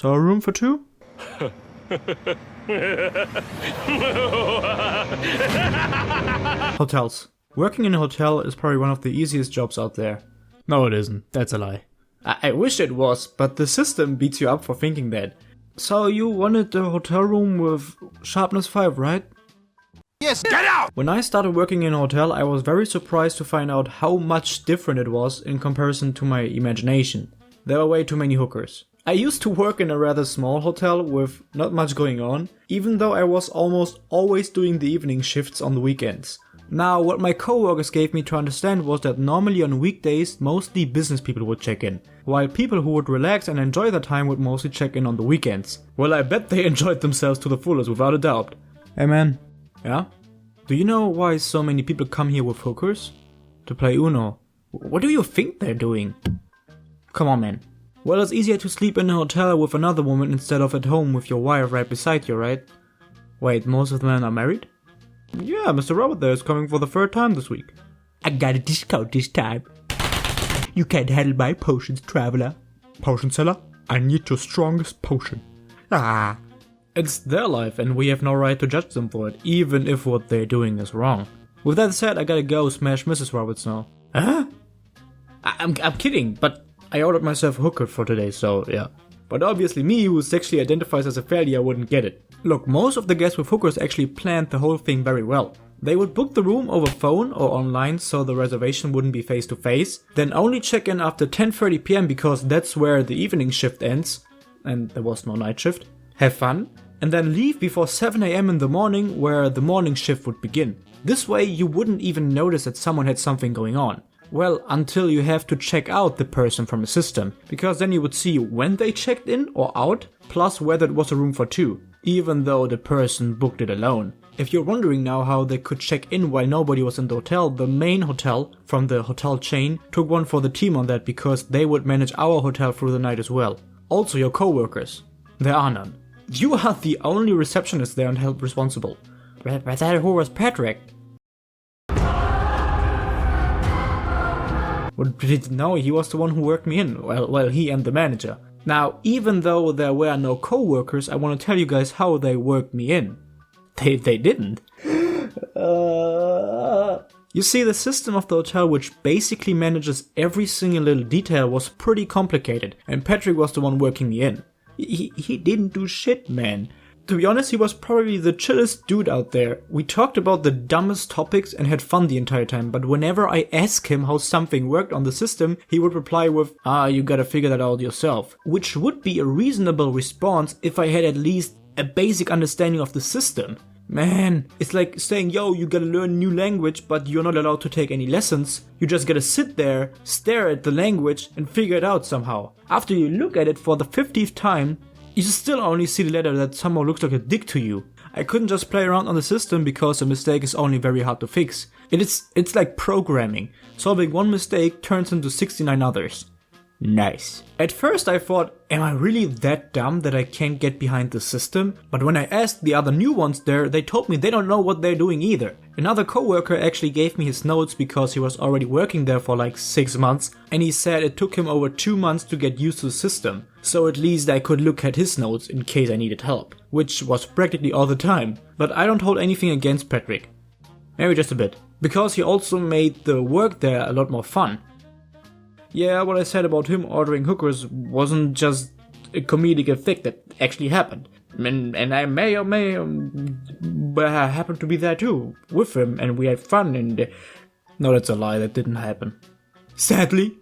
So a room for two? Hotels. Working in a hotel is probably one of the easiest jobs out there. No, it isn't. That's a lie. I wish it was, but the system beats you up for thinking that. So you wanted a hotel room with sharpness 5, right? Yes, get out! When I started working in a hotel, I was very surprised to find out how much different it was in comparison to my imagination. There were way too many hookers. I used to work in a rather small hotel with not much going on, even though I was almost always doing the evening shifts on the weekends. Now, what my coworkers gave me to understand was that normally on weekdays, mostly business people would check in, while people who would relax and enjoy their time would mostly check in on the weekends. Well, I bet they enjoyed themselves to the fullest, without a doubt. Hey man. Yeah? Do you know why so many people come here with hookers? To play Uno. What do you think they're doing? Come on, man. Well, it's easier to sleep in a hotel with another woman instead of at home with your wife right beside you, right? Wait, most of the men are married? Yeah, Mr. Robert there is coming for the third time this week. I got a discount this time. You can't handle my potions, traveler. Potion seller? I need your strongest potion. Ah. It's their life and we have no right to judge them for it, even if what they're doing is wrong. With that said, I gotta go smash Mrs. Roberts now. Huh? I'm kidding, but I ordered myself a hooker for today, so yeah. But obviously me, who sexually identifies as a failure, wouldn't get it. Look, most of the guests with hookers actually planned the whole thing very well. They would book the room over phone or online so the reservation wouldn't be face to face, then only check in after 10:30 PM because that's where the evening shift ends, and there was no night shift, have fun, and then leave before 7 AM in the morning where the morning shift would begin. This way you wouldn't even notice that someone had something going on. Well, until you have to check out the person from the system, because then you would see when they checked in or out, plus whether it was a room for two, even though the person booked it alone. If you're wondering now how they could check in while nobody was in the hotel, the main hotel from the hotel chain took one for the team on that because they would manage our hotel through the night as well. Also your co-workers. There are none. You are the only receptionist there and held responsible. But that who was Patrick? No, he was the one who worked me in. Well, he and the manager. Now, even though there were no co-workers, I want to tell you guys how they worked me in. They didn't. You see, the system of the hotel, which basically manages every single little detail, was pretty complicated, and Patrick was the one working me in. He didn't do shit, man. To be honest, he was probably the chillest dude out there. We talked about the dumbest topics and had fun the entire time, but whenever I asked him how something worked on the system, he would reply with, you gotta figure that out yourself. Which would be a reasonable response if I had at least a basic understanding of the system. Man, it's like saying, yo, you gotta learn a new language, but you're not allowed to take any lessons. You just gotta sit there, stare at the language, and figure it out somehow. After you look at it for the 50th time, you still only see the letter that somehow looks like a dick to you. I couldn't just play around on the system because a mistake is only very hard to fix. It's like programming. Solving one mistake turns into 69 others. Nice. At first I thought, am I really that dumb that I can't get behind the system? But when I asked the other new ones there, they told me they don't know what they're doing either. Another coworker actually gave me his notes because he was already working there for like 6 months, and he said it took him over 2 months to get used to the system. So at least I could look at his notes in case I needed help, which was practically all the time. But I don't hold anything against Patrick. Maybe just a bit. Because he also made the work there a lot more fun. Yeah, what I said about him ordering hookers wasn't just a comedic effect that actually happened. And I may or may happen to be there too, with him, and we had fun, and... No, that's a lie, that didn't happen. Sadly.